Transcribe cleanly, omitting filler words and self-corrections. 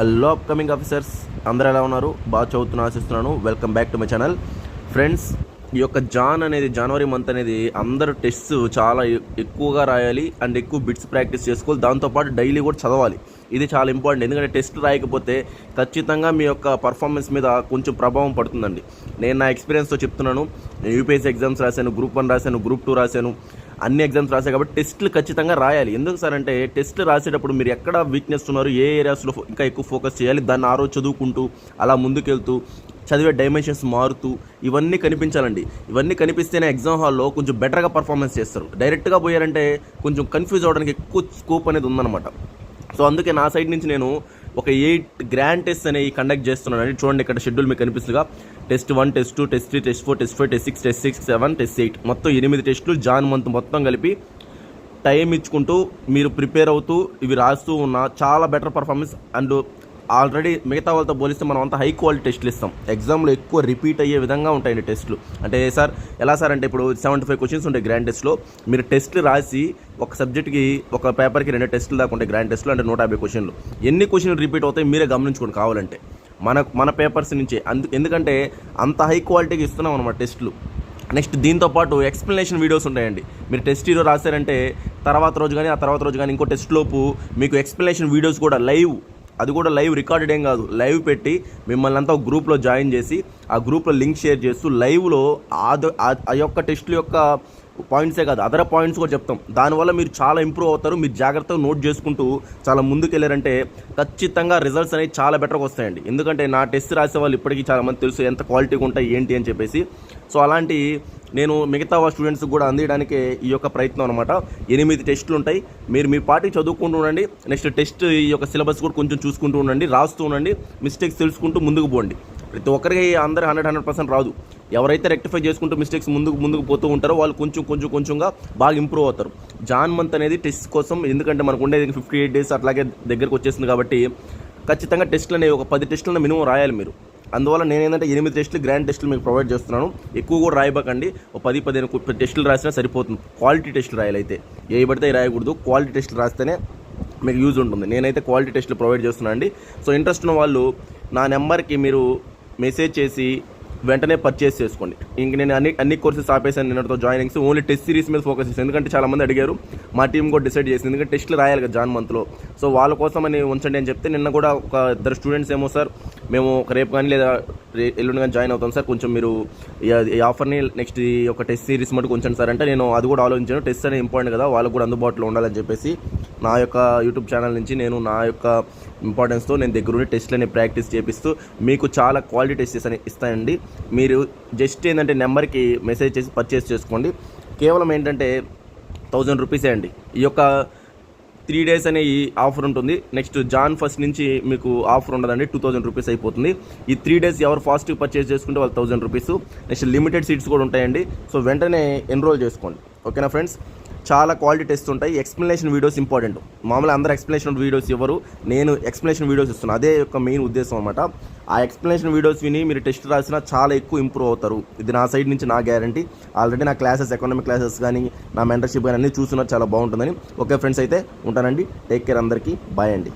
Hello upcoming officers, అందరూ ఎలా ఉన్నారు? బాగా చదువుతున్నా ఆశిస్తున్నాను. Welcome back to my channel. Friends, ఈ యొక్క జనవరి మంత్ అనేది అందరూ టెస్ట్స్ చాలా ఎక్కువగా రాయాలి అండ్ ఎక్కువ బిట్స్ ప్రాక్టీస్ చేసుకోవాలి. దాంతోపాటు డైలీ కూడా చదవాలి. ఇది చాలా ఇంపార్టెంట్. ఎందుకంటే టెస్ట్ రాయకపోతే ఖచ్చితంగా మీ యొక్క పర్ఫార్మెన్స్ మీద కొంచెం ప్రభావం పడుతుందండి. నేను నా ఎక్స్పీరియన్స్తో చెప్తున్నాను. నేను యూపీఎస్సీ ఎగ్జామ్స్ రాశాను, గ్రూప్ 1 రాశాను, గ్రూప్ 2 రాశాను, అన్ని ఎగ్జామ్స్ రాశాయి. కాబట్టి టెస్టులు ఖచ్చితంగా రాయాలి. ఎందుకు సార్ అంటే టెస్టులు రాసేటప్పుడు మీరు ఎక్కడ వీక్నెస్ ఉన్నారు, ఏ ఏరియాస్లో ఇంకా ఎక్కువ ఫోకస్ చేయాలి, దాన్ని ఆ రోజు చదువుకుంటూ అలా ముందుకెళ్తూ చదివే డైమెన్షన్స్ మారుతూ ఇవన్నీ కనిపించాలండి. ఇవన్నీ కనిపిస్తేనే ఎగ్జామ్ హాల్లో కొంచెం బెటర్గా పర్ఫార్మెన్స్ చేస్తారు. డైరెక్ట్గా పోయారంటే కొంచెం కన్ఫ్యూజ్ అవ్వడానికి ఎక్కువ స్కోప్ అనేది ఉందన్నమాట. సో అందుకే నా సైడ్ నుంచి నేను ఒక 8 గ్రాండ్ టెస్ట్ అనేవి కండక్ట్ చేస్తున్నానండి. చూడండి, ఇక్కడ షెడ్యూల్ మీకు కనిపిస్తుందిగా. Test 1, test 2, test 3, test 4, test 5, test 6, test 6, 7, test 8 మొత్తం 8 టెస్టులు జాన్ మంత్ మొత్తం కలిపి టైం ఇచ్చుకుంటూ మీరు ప్రిపేర్ అవుతూ ఇవి రాస్తూ ఉన్న చాలా బెటర్ పర్ఫార్మెన్స్. అండ్ ఆల్రెడీ మిగతా వాళ్ళతో పోలిస్తే మనం అంతా హై క్వాలిటీ టెస్టులు ఇస్తాం. ఎగ్జామ్లో ఎక్కువ రిపీట్ అయ్యే విధంగా ఉంటాయండి టెస్టులు. అంటే సార్ ఎలా సార్ అంటే ఇప్పుడు 75 క్వశ్చన్స్ ఉంటాయి గ్రాండ్ టెస్ట్లో. మీరు టెస్టులు రాసి ఒక సబ్జెక్ట్కి ఒక పేపర్కి 2 టెస్టులు దాకా ఉంటాయి గ్రాండ్ టెస్టులు. అంటే 150 క్వశ్చన్లు. ఎన్ని క్వశ్చన్లు రిపీట్ అవుతాయి మీరే గమనించుకోండి కావాలంటే మన పేపర్స్ నుంచే. ఎందుకంటే అంత హై క్వాలిటీకి ఇస్తున్నాం అనమాట టెస్టులు. నెక్స్ట్ దీంతోపాటు ఎక్స్ప్లెనేషన్ వీడియోస్ ఉంటాయండి. మీరు టెస్ట్ ఈరోజు రాశారంటే తర్వాత రోజు కానీ ఆ తర్వాత రోజు కానీ ఇంకో టెస్ట్ లోపు మీకు ఎక్స్ప్లెనేషన్ వీడియోస్ కూడా లైవ్, అది కూడా లైవ్ రికార్డెడ్ ఏం కాదు, లైవ్ పెట్టి మిమ్మల్ని అంతా ఒక గ్రూప్లో జాయిన్ చేసి ఆ గ్రూప్లో లింక్ షేర్ చేస్తూ లైవ్లో ఆ యొక్క టెస్టుల యొక్క పాయింట్సే కాదు అదర్ పాయింట్స్ కూడా చెప్తాం. దానివల్ల మీరు చాలా ఇంప్రూవ్ అవుతారు. మీరు జాగ్రత్తగా నోట్ చేసుకుంటూ చాలా ముందుకు వెళ్ళారంటే ఖచ్చితంగా రిజల్ట్స్ అనేవి చాలా బెటర్గా వస్తాయండి. ఎందుకంటే నా టెస్ట్ రాసే వాళ్ళు ఇప్పటికీ చాలామంది తెలుసు ఎంత క్వాలిటీగా ఉంటాయి ఏంటి అని చెప్పేసి. సో అలాంటి నేను మిగతా స్టూడెంట్స్కి కూడా అందించడానికే ఈ యొక్క ప్రయత్నం అనమాట. 8 టెస్టులు ఉంటాయి. మీరు మీ పార్టీ చదువుకుంటూ ఉండండి. నెక్స్ట్ టెస్ట్ ఈ యొక్క సిలబస్ కూడా కొంచెం చూసుకుంటూ ఉండండి, రాస్తూ ఉండండి, మిస్టేక్స్ తెలుసుకుంటూ ముందుకు పోండి. ప్రతి ఒక్కరికి అందరూ 100% రాదు. ఎవరైతే రెక్టిఫై చేసుకుంటూ మిస్టేక్స్ ముందుకు పోతూ ఉంటారో వాళ్ళు కొంచెంగా బాగా ఇంప్రూవ్ అవుతారు. జాన్ మంత్ అనేది టెస్ట్ కోసం, ఎందుకంటే మనకు ఉండేది 58 డేస్ అట్లాగే దగ్గరకు వచ్చేసింది. కాబట్టి ఖచ్చితంగా టెస్టులు అనేవి ఒక 10 టెస్టులను మినిమం రాయాలి మీరు. అందువల్ల నేను ఏంటంటే 8 టెస్టులు గ్రాండ్ టెస్టులు మీకు ప్రొవైడ్ చేస్తున్నాను. ఎక్కువ కూడా రాయబాకండి. ఒక 10-15 టెస్టులు రాసినా సరిపోతుంది. క్వాలిటీ టెస్టులు రాయాలైతే ఏ పడితే రాయకూడదు. క్వాలిటీ టెస్టులు రాస్తేనే మీకు యూజ్ ఉంటుంది. నేనైతే క్వాలిటీ టెస్టులు ప్రొవైడ్ చేస్తున్నాను అండి. సో ఇంట్రెస్ట్ ఉన్న వాళ్ళు నా నెంబర్కి మీరు మెసేజ్ చేసి వెంటనే పర్చేస్ చేసుకోండి. ఇంక నేను అన్ని కోర్సెస్ ఆపేసాను నిన్నటితో జాయినింగ్స్. ఓన్లీ టెస్ట్ సిరీస్ మీద ఫోకస్ చేస్తాను. ఎందుకంటే చాలామంది అడిగారు, మా టీం కూడా డిసైడ్ చేసింది. ఎందుకంటే టెస్టులు రాయాలి కదా జాన్ మంత్లో. సో వాళ్ళ కోసం అని ఉంచండి అని చెప్తే నిన్న కూడా ఒక 2 స్టూడెంట్స్ ఏమో సార్ మేము ఒక రేపు కానీ లేదా ఎల్లుండి కానీ జాయిన్ అవుతాం సార్, కొంచెం మీరు ఈ ఆఫర్ని నెక్స్ట్ ఈ యొక్క టెస్ట్ సిరీస్ మటుకు ఉంచండి సార్ అంటే నేను అది కూడా ఆలోచించాను. టెస్ట్ అనేది ఇంపార్టెంట్ కదా, వాళ్ళకు కూడా అందుబాటులో ఉండాలని చెప్పేసి నా యొక్క యూట్యూబ్ ఛానల్ నుంచి నేను నా యొక్క ఇంపార్టెన్స్తో నేను దగ్గరుండి టెస్ట్లని ప్రాక్టీస్ చేపిస్తూ మీకు చాలా క్వాలిటీ టెస్ట్స్ అని ఇస్తానండి. మీరు జస్ట్ ఏంటంటే నెంబర్కి మెసేజ్ చేసి పర్చేస్ చేసుకోండి. కేవలం ఏంటంటే 1000 రూపీసే అండి. ఈ యొక్క 3 డేస్ అనే ఈ ఆఫర్ ఉంటుంది. నెక్స్ట్ జాన్ 1 నుంచి మీకు ఆఫర్ ఉండదండి. 2000 రూపీస్ అయిపోతుంది. ఈ 3 డేస్ ఎవరు ఫాస్ట్గా పర్చేస్ చేసుకుంటే వాళ్ళు 1000 రూపీస్. నెక్స్ట్ లిమిటెడ్ సీట్స్ కూడా ఉంటాయండి. సో వెంటనే ఎన్రోల్ చేసుకోండి. ఓకేనా ఫ్రెండ్స్? చాలా క్వాలిటీ టెస్ట్ ఉంటాయి. Explanation videos important. మామూలుగా అందరూ ఎక్స్ప్లెనేషన్ వీడియోస్ ఇవ్వరు, నేను ఎక్స్ప్లెనేషన్ వీడియోస్ ఇస్తున్నాను. అదే యొక్క మెయిన్ ఉద్దేశం అనమాట. ఆ ఎక్స్ప్లెనేషన్ వీడియోస్ విని మీరు టెస్ట్ రాసినా చాలా ఎక్కువ ఇంప్రూవ్ అవుతారు. ఇది నా సైడ్ నుంచి నా గ్యారంటీ. ఆల్రెడీ నా క్లాసెస్, ఎకనామిక్ క్లాసెస్ కానీ నా మెంటర్షిప్ కానీ అన్నీ చూస్తున్నారు, చాలా బాగుంటుందని. ఓకే ఫ్రెండ్స్, అయితే ఉంటానండి. టేక్ కేర్ అందరికీ. బాయ్ అండి.